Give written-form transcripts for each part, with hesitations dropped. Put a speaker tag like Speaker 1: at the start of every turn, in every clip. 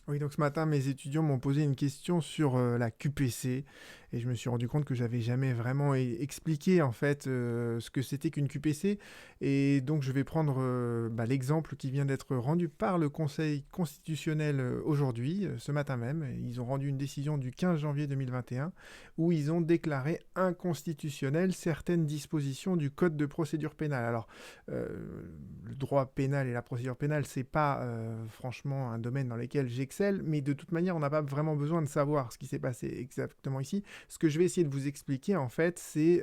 Speaker 1: Oui, donc ce matin, mes étudiants m'ont posé une question sur la QPC et je me suis rendu compte que j'avais jamais vraiment expliqué en fait ce que c'était qu'une QPC. Et donc je vais prendre l'exemple qui vient d'être rendu par le Conseil constitutionnel aujourd'hui, ce matin même. Ils ont rendu une décision du 15 janvier 2021 où ils ont déclaré inconstitutionnelles certaines dispositions du Code de procédure pénale. Alors, euh, le droit pénal et la procédure pénale, c'est pas franchement un domaine dans lequel j'excelle, mais de toute manière, on n'a pas vraiment besoin de savoir ce qui s'est passé exactement ici. Ce que je vais essayer de vous expliquer, en fait, c'est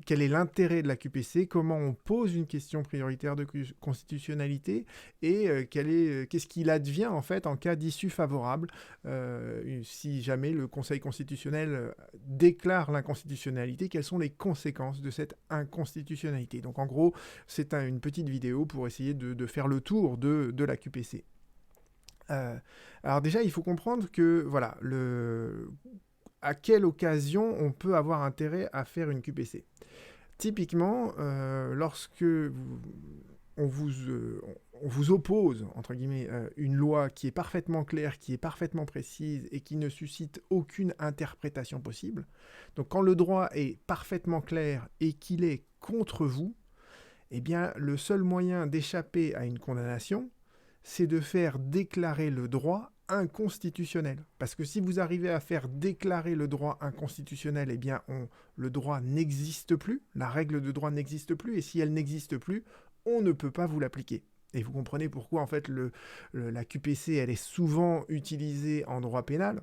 Speaker 1: quel est l'intérêt de la QPC, comment on pose une question prioritaire de constitutionnalité et qu'est-ce qu'il advient en fait en cas d'issue favorable si jamais le Conseil constitutionnel déclare l'inconstitutionnalité, quelles sont les conséquences de cette inconstitutionnalité. Donc en gros, c'est une petite vidéo pour essayer de faire le tour de la QPC. Alors déjà, il faut comprendre que voilà, à quelle occasion on peut avoir intérêt à faire une QPC. Typiquement, lorsque on vous oppose, entre guillemets, une loi qui est parfaitement claire, qui est parfaitement précise et qui ne suscite aucune interprétation possible. Donc quand le droit est parfaitement clair et qu'il est contre vous, eh bien, le seul moyen d'échapper à une condamnation, c'est de faire déclarer le droit inconstitutionnel. Parce que si vous arrivez à faire déclarer le droit inconstitutionnel, eh bien, le droit n'existe plus, la règle de droit n'existe plus, et si elle n'existe plus, on ne peut pas vous l'appliquer. Et vous comprenez pourquoi, en fait, la QPC, elle est souvent utilisée en droit pénal.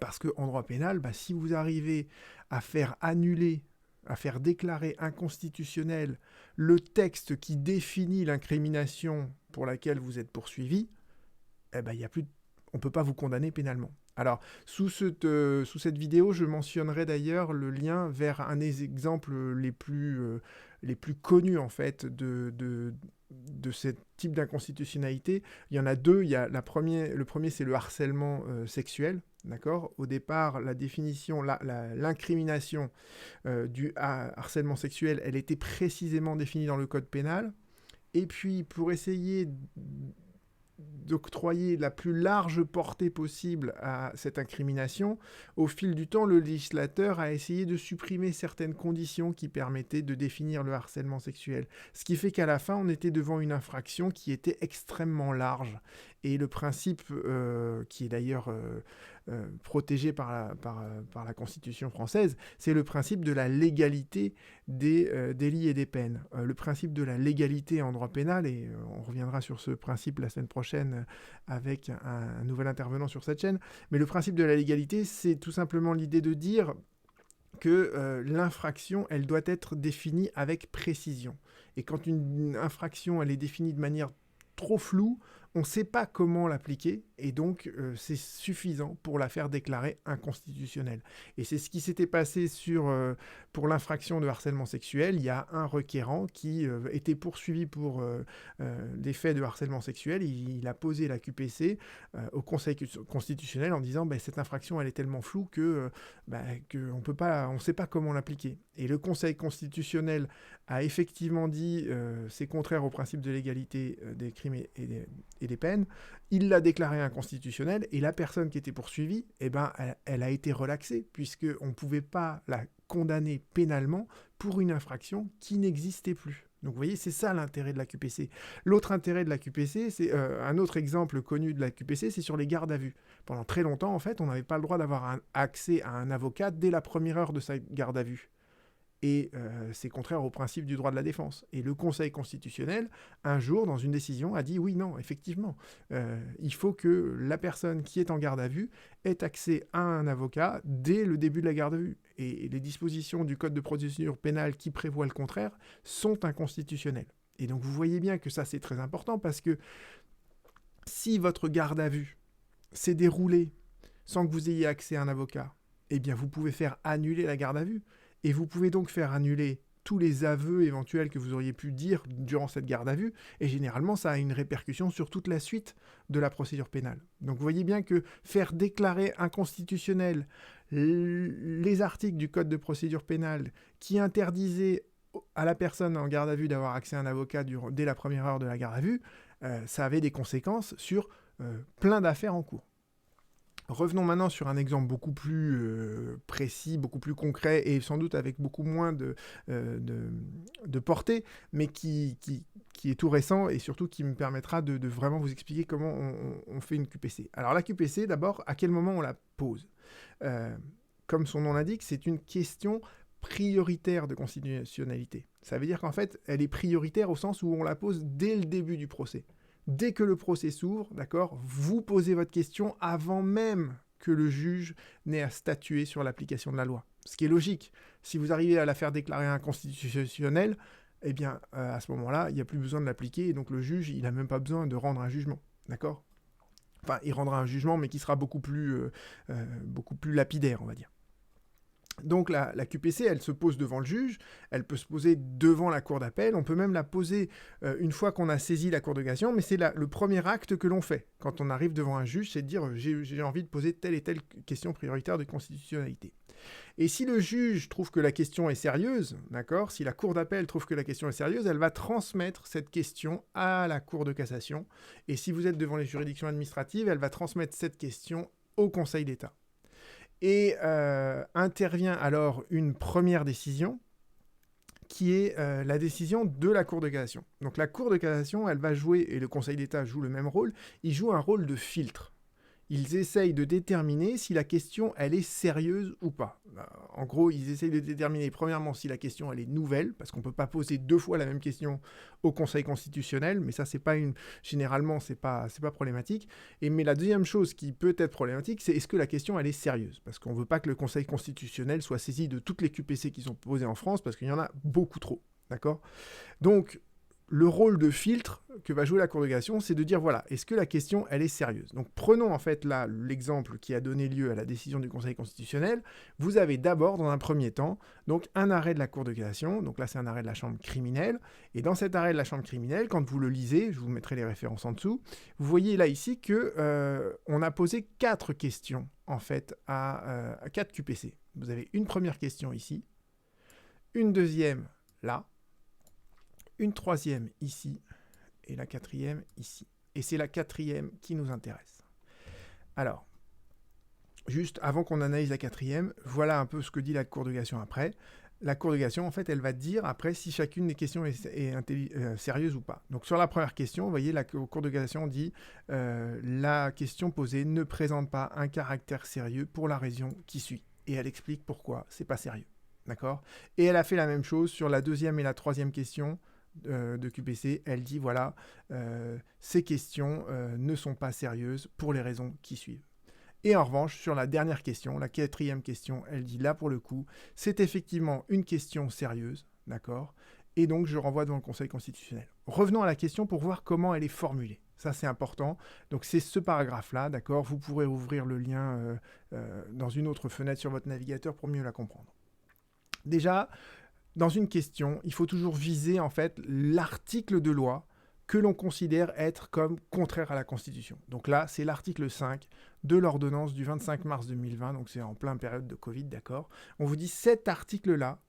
Speaker 1: Parce qu'en droit pénal, si vous arrivez à faire annuler, à faire déclarer inconstitutionnel le texte qui définit l'incrimination pour laquelle vous êtes poursuivi, eh ben, on ne peut pas vous condamner pénalement. Alors, sous cette vidéo, je mentionnerai d'ailleurs le lien vers un des exemples les plus connus en fait de ce type d'inconstitutionnalité. Il y en a deux. Le premier, c'est le harcèlement sexuel. D'accord. Au départ, la définition, l'incrimination du harcèlement sexuel, elle était précisément définie dans le code pénal. Et puis, pour essayer d'octroyer la plus large portée possible à cette incrimination, au fil du temps, le législateur a essayé de supprimer certaines conditions qui permettaient de définir le harcèlement sexuel. Ce qui fait qu'à la fin, on était devant une infraction qui était extrêmement large. Et le principe, qui est d'ailleurs protégé par la Constitution française, c'est le principe de la légalité des délits et des peines. Le principe de la légalité en droit pénal, et on reviendra sur ce principe la semaine prochaine avec un nouvel intervenant sur cette chaîne, mais le principe de la légalité, c'est tout simplement l'idée de dire que l'infraction, elle doit être définie avec précision. Et quand une infraction, elle est définie de manière trop floue, on ne sait pas comment l'appliquer, et donc c'est suffisant pour la faire déclarer inconstitutionnelle. Et c'est ce qui s'était passé pour l'infraction de harcèlement sexuel. Il y a un requérant qui était poursuivi pour des faits de harcèlement sexuel. Il a posé la QPC au Conseil constitutionnel en disant cette infraction, elle est tellement floue qu'on peut pas, on ne sait pas comment l'appliquer. Et le Conseil constitutionnel a effectivement dit c'est contraire au principe de l'égalité des crimes et des peines. Il l'a déclaré inconstitutionnel et la personne qui était poursuivie, elle a été relaxée puisqu'on ne pouvait pas la condamner pénalement pour une infraction qui n'existait plus. Donc vous voyez, c'est ça l'intérêt de la QPC. L'autre intérêt de la QPC, c'est un autre exemple connu de la QPC, c'est sur les gardes à vue. Pendant très longtemps, en fait, on n'avait pas le droit d'avoir accès à un avocat dès la première heure de sa garde à vue. Et c'est contraire au principe du droit de la défense. Et le Conseil constitutionnel, un jour, dans une décision, a dit oui, non, effectivement, il faut que la personne qui est en garde à vue ait accès à un avocat dès le début de la garde à vue. Et les dispositions du Code de procédure pénale qui prévoient le contraire sont inconstitutionnelles. Et donc vous voyez bien que ça c'est très important parce que si votre garde à vue s'est déroulée sans que vous ayez accès à un avocat, eh bien vous pouvez faire annuler la garde à vue. Et vous pouvez donc faire annuler tous les aveux éventuels que vous auriez pu dire durant cette garde à vue, et généralement ça a une répercussion sur toute la suite de la procédure pénale. Donc vous voyez bien que faire déclarer inconstitutionnel les articles du Code de procédure pénale qui interdisaient à la personne en garde à vue d'avoir accès à un avocat dès la première heure de la garde à vue, ça avait des conséquences sur plein d'affaires en cours. Revenons maintenant sur un exemple beaucoup plus précis, beaucoup plus concret et sans doute avec beaucoup moins de portée, mais qui est tout récent et surtout qui me permettra de vraiment vous expliquer comment on fait une QPC. Alors la QPC, d'abord, à quel moment on la pose Comme son nom l'indique, c'est une question prioritaire de constitutionnalité. Ça veut dire qu'en fait, elle est prioritaire au sens où on la pose dès le début du procès. Dès que le procès s'ouvre, d'accord, vous posez votre question avant même que le juge n'ait à statuer sur l'application de la loi. Ce qui est logique. Si vous arrivez à la faire déclarer inconstitutionnelle, eh bien, à ce moment-là, il n'y a plus besoin de l'appliquer, et donc le juge, il n'a même pas besoin de rendre un jugement, d'accord ? Enfin, il rendra un jugement, mais qui sera beaucoup plus lapidaire, on va dire. Donc la QPC, elle se pose devant le juge, elle peut se poser devant la cour d'appel, on peut même la poser une fois qu'on a saisi la cour de cassation, mais c'est le premier acte que l'on fait quand on arrive devant un juge, c'est de dire j'ai envie de poser telle et telle question prioritaire de constitutionnalité. Et si le juge trouve que la question est sérieuse, d'accord, si la cour d'appel trouve que la question est sérieuse, elle va transmettre cette question à la cour de cassation, et si vous êtes devant les juridictions administratives, elle va transmettre cette question au Conseil d'État. Et intervient alors une première décision qui est la décision de la Cour de cassation. Donc la Cour de cassation, elle va jouer, et le Conseil d'État joue le même rôle, il joue un rôle de filtre. Ils essayent de déterminer si la question, elle est sérieuse ou pas. En gros, ils essayent de déterminer premièrement si la question, elle est nouvelle, parce qu'on ne peut pas poser 2 fois la même question au Conseil constitutionnel, mais ça, généralement, c'est pas problématique. Mais la deuxième chose qui peut être problématique, c'est est-ce que la question, elle est sérieuse ? Parce qu'on ne veut pas que le Conseil constitutionnel soit saisi de toutes les QPC qui sont posées en France, parce qu'il y en a beaucoup trop, d'accord ? Donc, le rôle de filtre que va jouer la Cour de cassation, c'est de dire, voilà, est-ce que la question, elle est sérieuse ? Donc, prenons en fait là l'exemple qui a donné lieu à la décision du Conseil constitutionnel. Vous avez d'abord, dans un premier temps, donc un arrêt de la Cour de cassation. Donc là, c'est un arrêt de la chambre criminelle. Et dans cet arrêt de la chambre criminelle, quand vous le lisez, je vous mettrai les références en dessous, vous voyez là ici qu'on a posé 4 questions, en fait, à 4 QPC. Vous avez une première question ici, une deuxième là, une troisième ici, et la quatrième ici. Et c'est la quatrième qui nous intéresse. Alors, juste avant qu'on analyse la quatrième, voilà un peu ce que dit la Cour de cassation après. La Cour de cassation, en fait, elle va dire après si chacune des questions est sérieuse ou pas. Donc sur la première question, vous voyez, la Cour de cassation dit la question posée ne présente pas un caractère sérieux pour la raison qui suit. Et elle explique pourquoi c'est pas sérieux. D'accord ? Et elle a fait la même chose sur la deuxième et la troisième question de QPC, elle dit voilà, ces questions ne sont pas sérieuses pour les raisons qui suivent. Et en revanche, sur la dernière question, la quatrième question, elle dit là pour le coup, c'est effectivement une question sérieuse, d'accord ? Et donc je renvoie devant le Conseil constitutionnel. Revenons à la question pour voir comment elle est formulée. Ça c'est important. Donc c'est ce paragraphe-là, d'accord ? Vous pourrez ouvrir le lien dans une autre fenêtre sur votre navigateur pour mieux la comprendre. Déjà, dans une question, il faut toujours viser en fait l'article de loi que l'on considère être comme contraire à la Constitution. Donc là, c'est l'article 5 de l'ordonnance du 25 mars 2020, donc c'est en pleine période de Covid, d'accord ? On vous dit cet article-là,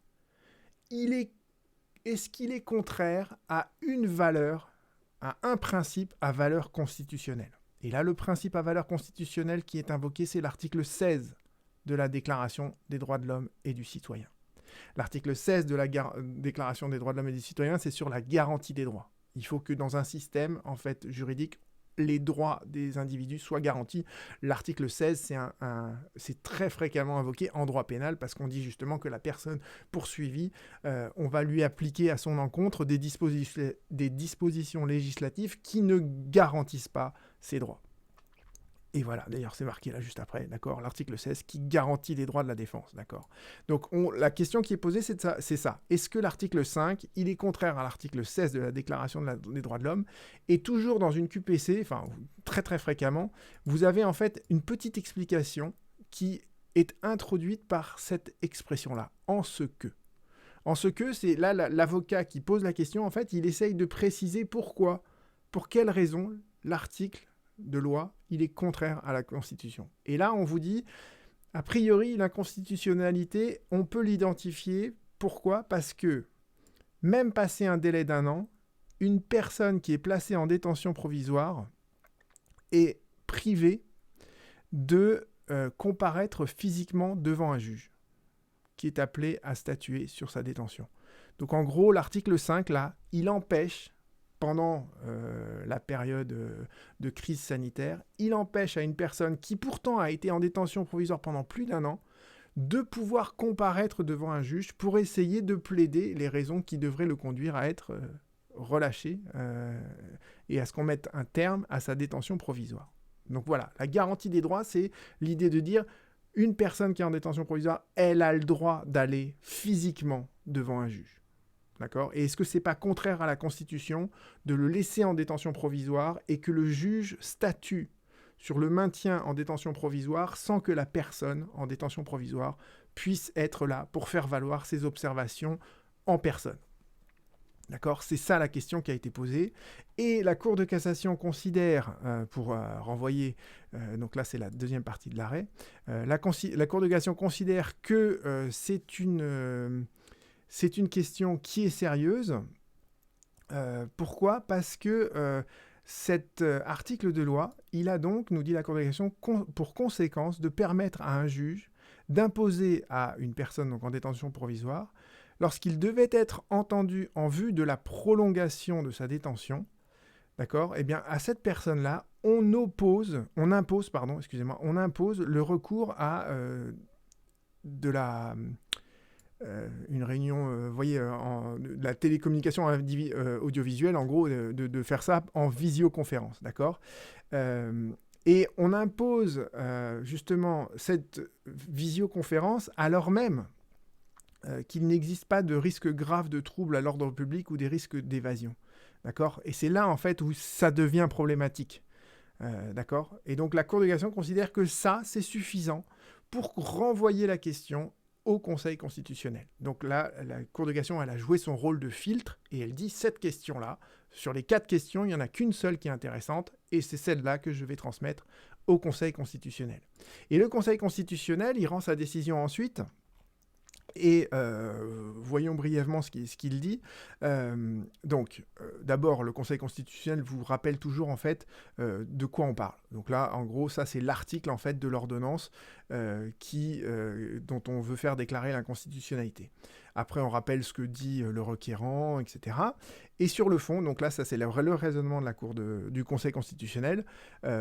Speaker 1: est-ce qu'il est contraire à une valeur, à un principe à valeur constitutionnelle ? Et là, le principe à valeur constitutionnelle qui est invoqué, c'est l'article 16 de la Déclaration des droits de l'homme et du citoyen. L'article 16 de la Déclaration des droits de l'homme et du citoyen, c'est sur la garantie des droits. Il faut que dans un système en fait, juridique, les droits des individus soient garantis. L'article 16, c'est très fréquemment invoqué en droit pénal parce qu'on dit justement que la personne poursuivie, on va lui appliquer à son encontre des dispositions législatives qui ne garantissent pas ses droits. Et voilà, d'ailleurs, c'est marqué là juste après, d'accord, l'article 16 qui garantit les droits de la défense, d'accord. Donc, la question qui est posée, c'est ça. Est-ce que l'article 5, il est contraire à l'article 16 de la Déclaration des droits de l'homme ? Et toujours dans une QPC, enfin, très très fréquemment, vous avez en fait une petite explication qui est introduite par cette expression-là, en ce que. En ce que, c'est là l'avocat qui pose la question, en fait, il essaye de préciser pourquoi, pour quelle raison l'article de loi, il est contraire à la Constitution. Et là, on vous dit, a priori, l'inconstitutionnalité, on peut l'identifier. Pourquoi ? Parce que, même passé un délai d'1 an, une personne qui est placée en détention provisoire est privée de comparaître physiquement devant un juge qui est appelé à statuer sur sa détention. Donc en gros, l'article 5, là, il empêche, pendant la période de crise sanitaire, il empêche à une personne qui pourtant a été en détention provisoire pendant plus d'1 an de pouvoir comparaître devant un juge pour essayer de plaider les raisons qui devraient le conduire à être relâché et à ce qu'on mette un terme à sa détention provisoire. Donc voilà, la garantie des droits, c'est l'idée de dire une personne qui est en détention provisoire, elle a le droit d'aller physiquement devant un juge. D'accord ? Et est-ce que c'est pas contraire à la Constitution de le laisser en détention provisoire et que le juge statue sur le maintien en détention provisoire sans que la personne en détention provisoire puisse être là pour faire valoir ses observations en personne ? D'accord ? C'est ça la question qui a été posée. Et la Cour de cassation considère, pour renvoyer, donc là c'est la deuxième partie de l'arrêt, la Cour de cassation considère que c'est une question qui est sérieuse. Pourquoi ? Parce que cet article de loi, il a donc, nous dit la Cour de cassation, pour conséquence de permettre à un juge d'imposer à une personne donc en détention provisoire, lorsqu'il devait être entendu en vue de la prolongation de sa détention, d'accord, eh bien, à cette personne-là, on impose le recours à une réunion, de la télécommunication audiovisuelle, en gros, de faire ça en visioconférence, d'accord ? Et on impose justement cette visioconférence alors même qu'il n'existe pas de risque grave de trouble à l'ordre public ou des risques d'évasion, d'accord ? Et c'est là, en fait, où ça devient problématique, d'accord ? Et donc, la Cour de cassation considère que ça, c'est suffisant pour renvoyer la question au Conseil constitutionnel. Donc là, la Cour de cassation, elle a joué son rôle de filtre et elle dit, cette question-là, sur les 4 questions, il n'y en a qu'une seule qui est intéressante et c'est celle-là que je vais transmettre au Conseil constitutionnel. Et le Conseil constitutionnel, il rend sa décision ensuite. Et voyons brièvement ce qu'il dit. D'abord, le Conseil constitutionnel vous rappelle toujours en fait de quoi on parle. Donc là, en gros, ça c'est l'article en fait de l'ordonnance dont on veut faire déclarer l'inconstitutionnalité. Après, on rappelle ce que dit le requérant, etc. Et sur le fond, donc là, ça c'est le raisonnement de la Cour du Conseil constitutionnel.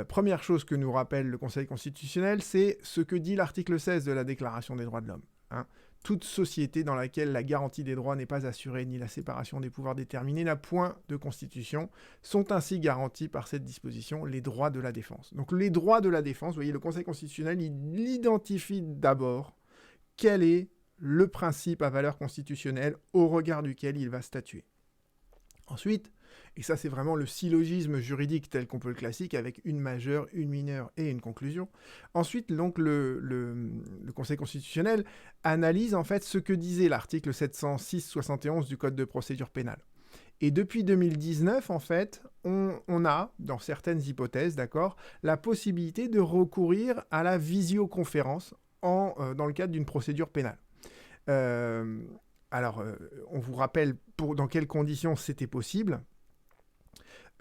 Speaker 1: Première chose que nous rappelle le Conseil constitutionnel, c'est ce que dit l'article 16 de la Déclaration des droits de l'homme. Toute société dans laquelle la garantie des droits n'est pas assurée ni la séparation des pouvoirs déterminée n'a point de constitution, sont ainsi garantis par cette disposition les droits de la défense. Donc les droits de la défense, vous voyez, le Conseil constitutionnel, il identifie d'abord quel est le principe à valeur constitutionnelle au regard duquel il va statuer. Ensuite, et ça c'est vraiment le syllogisme juridique tel qu'on peut le classique, avec une majeure, une mineure et une conclusion. Ensuite, donc, le Conseil constitutionnel analyse en fait ce que disait l'article 706-71 du Code de procédure pénale. Et depuis 2019, en fait, on a, dans certaines hypothèses, d'accord, la possibilité de recourir à la visioconférence dans le cadre d'une procédure pénale. On vous rappelle dans quelles conditions c'était possible.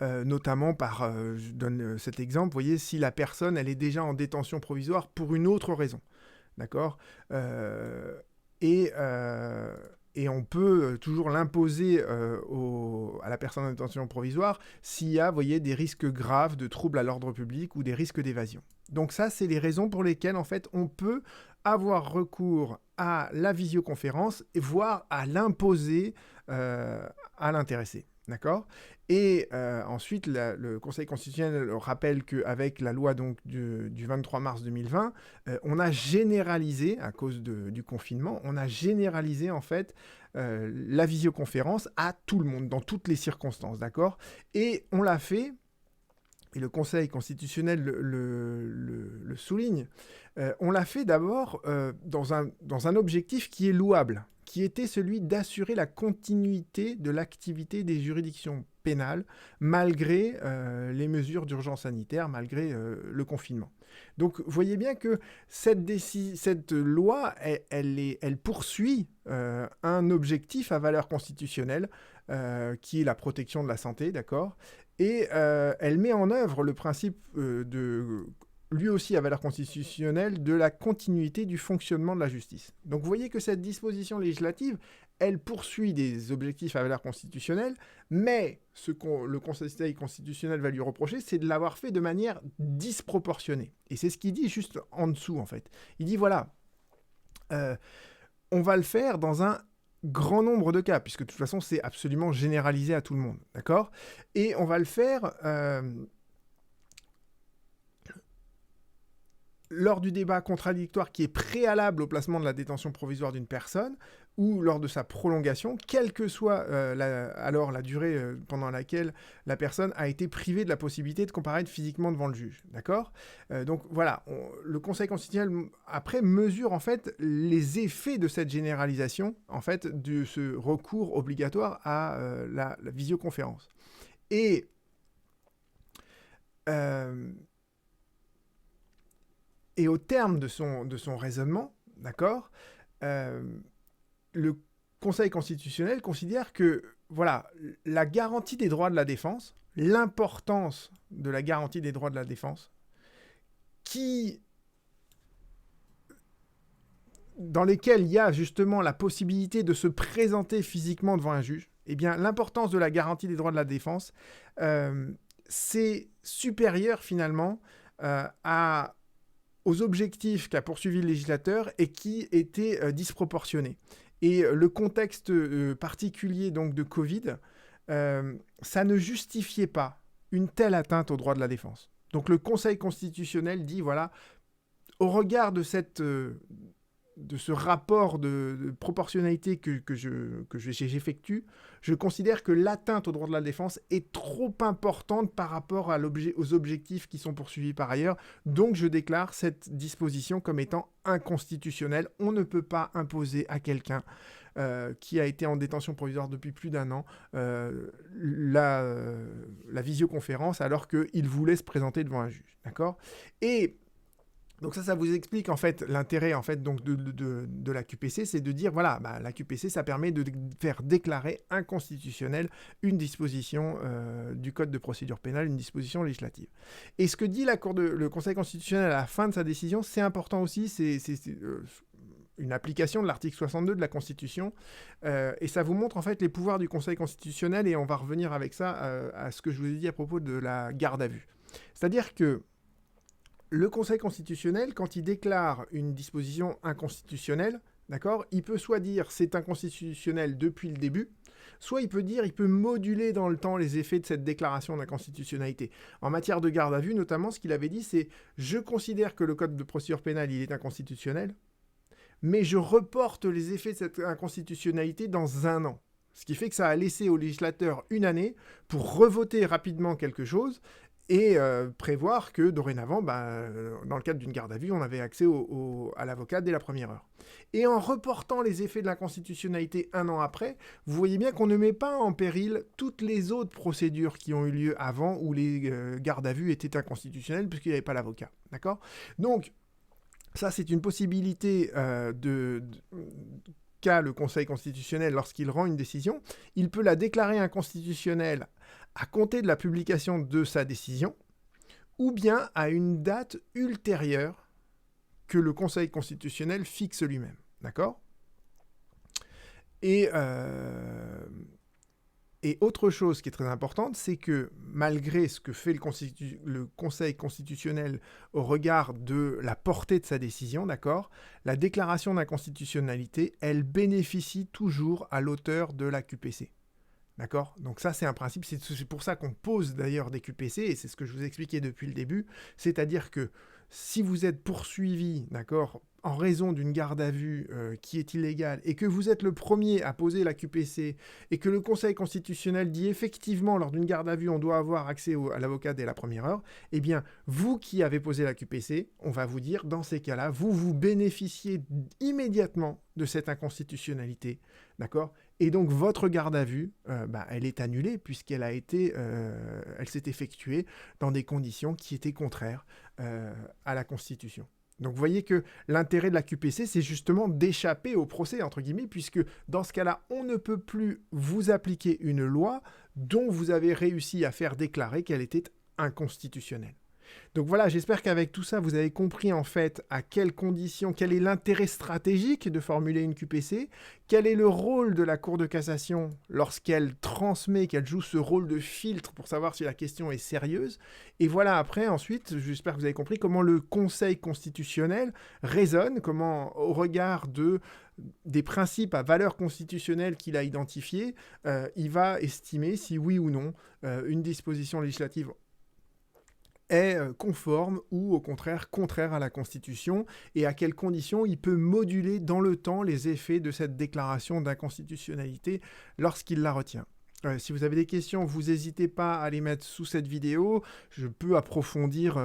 Speaker 1: Notamment je donne cet exemple, vous voyez, si la personne, elle est déjà en détention provisoire pour une autre raison, d'accord ? Et on peut toujours l'imposer à la personne en détention provisoire s'il y a, vous voyez, des risques graves de troubles à l'ordre public ou des risques d'évasion. Donc ça, c'est les raisons pour lesquelles, en fait, on peut avoir recours à la visioconférence, voire à l'imposer à l'intéressé. D'accord ? Et ensuite, le Conseil constitutionnel rappelle qu'avec la loi donc, du 23 mars 2020, on a généralisé, à cause du confinement, on a généralisé en fait la visioconférence à tout le monde, dans toutes les circonstances. D'accord ? Et on l'a fait, et le Conseil constitutionnel le souligne, on l'a fait d'abord dans un objectif qui est louable, qui était celui d'assurer la continuité de l'activité des juridictions pénales malgré les mesures d'urgence sanitaire, malgré le confinement. Donc, vous voyez bien que cette loi, elle poursuit un objectif à valeur constitutionnelle qui est la protection de la santé, d'accord ? Et elle met en œuvre le principe lui aussi à valeur constitutionnelle, de la continuité du fonctionnement de la justice. Donc vous voyez que cette disposition législative, elle poursuit des objectifs à valeur constitutionnelle, mais ce que le Conseil constitutionnel va lui reprocher, c'est de l'avoir fait de manière disproportionnée. Et c'est ce qu'il dit juste en dessous, en fait. Il dit, voilà, on va le faire dans un grand nombre de cas, puisque de toute façon, c'est absolument généralisé à tout le monde, d'accord ? Et on va le faire lors du débat contradictoire qui est préalable au placement de la détention provisoire d'une personne, ou lors de sa prolongation, quelle que soit la durée pendant laquelle la personne a été privée de la possibilité de comparaître physiquement devant le juge. D'accord ? Donc voilà, le Conseil constitutionnel, après, mesure en fait les effets de cette généralisation, en fait, de ce recours obligatoire à la visioconférence. Et au terme de son raisonnement, d'accord, le Conseil constitutionnel considère que, voilà, la garantie des droits de la défense, l'importance de la garantie des droits de la défense, dans lesquels il y a justement la possibilité de se présenter physiquement devant un juge, eh bien, l'importance de la garantie des droits de la défense, c'est supérieur finalement aux objectifs qu'a poursuivi le législateur et qui étaient disproportionnés. Et le contexte particulier donc, de Covid, ça ne justifiait pas une telle atteinte aux droits de la défense. Donc le Conseil constitutionnel dit, voilà, au regard de ce rapport de proportionnalité que j'effectue, je considère que l'atteinte aux droits de la défense est trop importante par rapport aux objectifs qui sont poursuivis par ailleurs. Donc je déclare cette disposition comme étant inconstitutionnelle. On ne peut pas imposer à quelqu'un qui a été en détention provisoire depuis plus d'1 an la visioconférence alors qu'il voulait se présenter devant un juge. D'accord ? Et donc ça vous explique en fait l'intérêt en fait donc de la QPC, c'est de dire voilà, la QPC ça permet de faire déclarer inconstitutionnelle une disposition du Code de procédure pénale, une disposition législative. Et ce que dit le Conseil constitutionnel à la fin de sa décision, c'est important aussi, c'est une application de l'article 62 de la Constitution, et ça vous montre en fait les pouvoirs du Conseil constitutionnel, et on va revenir avec ça à ce que je vous ai dit à propos de la garde à vue. C'est-à-dire que le Conseil constitutionnel, quand il déclare une disposition inconstitutionnelle, d'accord, il peut soit dire c'est inconstitutionnel depuis le début, soit il peut moduler dans le temps les effets de cette déclaration d'inconstitutionnalité. En matière de garde à vue, notamment, ce qu'il avait dit, c'est « Je considère que le Code de procédure pénale, il est inconstitutionnel, mais je reporte les effets de cette inconstitutionnalité dans 1 an. » Ce qui fait que ça a laissé au législateur 1 année pour revoter rapidement quelque chose et prévoir que dorénavant, dans le cadre d'une garde à vue, on avait accès à l'avocat dès la première heure. Et en reportant les effets de l'inconstitutionnalité 1 an après, vous voyez bien qu'on ne met pas en péril toutes les autres procédures qui ont eu lieu avant où les gardes à vue étaient inconstitutionnelles puisqu'il n'y avait pas l'avocat. D'accord ? Donc, ça, c'est une possibilité qu'a le Conseil constitutionnel lorsqu'il rend une décision. Il peut la déclarer inconstitutionnelle à compter de la publication de sa décision, ou bien à une date ultérieure que le Conseil constitutionnel fixe lui-même. D'accord ? Et autre chose qui est très importante, c'est que malgré ce que fait le Conseil constitutionnel au regard de la portée de sa décision, d'accord, la déclaration d'inconstitutionnalité, elle bénéficie toujours à l'auteur de la QPC. D'accord ? Donc ça, c'est un principe, c'est pour ça qu'on pose d'ailleurs des QPC, et c'est ce que je vous ai expliqué depuis le début, c'est-à-dire que si vous êtes poursuivi, d'accord, en raison d'une garde à vue qui est illégale, et que vous êtes le premier à poser la QPC, et que le Conseil constitutionnel dit effectivement, lors d'une garde à vue, on doit avoir accès à l'avocat dès la première heure, eh bien, vous qui avez posé la QPC, on va vous dire, dans ces cas-là, vous bénéficiez immédiatement de cette inconstitutionnalité, d'accord ? Et donc, votre garde à vue, elle est annulée puisqu'elle elle s'est effectuée dans des conditions qui étaient contraires à la Constitution. Donc vous voyez que l'intérêt de la QPC, c'est justement d'échapper au procès, entre guillemets, puisque dans ce cas-là, on ne peut plus vous appliquer une loi dont vous avez réussi à faire déclarer qu'elle était inconstitutionnelle. Donc voilà, j'espère qu'avec tout ça, vous avez compris en fait à quelles conditions, quel est l'intérêt stratégique de formuler une QPC, quel est le rôle de la Cour de cassation lorsqu'elle transmet, qu'elle joue ce rôle de filtre pour savoir si la question est sérieuse. Et voilà après, ensuite, j'espère que vous avez compris comment le Conseil constitutionnel raisonne, comment au regard des principes à valeur constitutionnelle qu'il a identifiés, il va estimer si oui ou non une disposition législative est conforme ou au contraire contraire à la Constitution et à quelles conditions il peut moduler dans le temps les effets de cette déclaration d'inconstitutionnalité lorsqu'il la retient. Si vous avez des questions, vous n'hésitez pas à les mettre sous cette vidéo. Je peux approfondir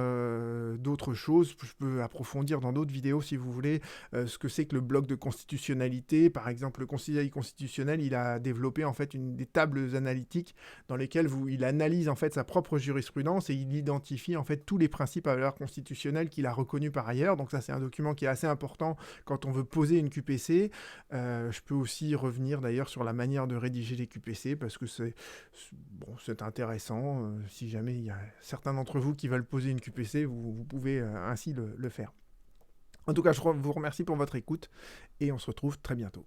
Speaker 1: d'autres choses. Je peux approfondir dans d'autres vidéos, si vous voulez, ce que c'est que le bloc de constitutionnalité. Par exemple, le Conseil constitutionnel, il a développé en fait des tables analytiques dans lesquelles il analyse en fait sa propre jurisprudence et il identifie en fait tous les principes à valeur constitutionnelle qu'il a reconnus par ailleurs. Donc ça, c'est un document qui est assez important quand on veut poser une QPC. Je peux aussi revenir d'ailleurs sur la manière de rédiger les QPC parce que c'est intéressant. Si jamais il y a certains d'entre vous qui veulent poser une QPC, vous pouvez ainsi le faire. En tout cas, je vous remercie pour votre écoute et on se retrouve très bientôt.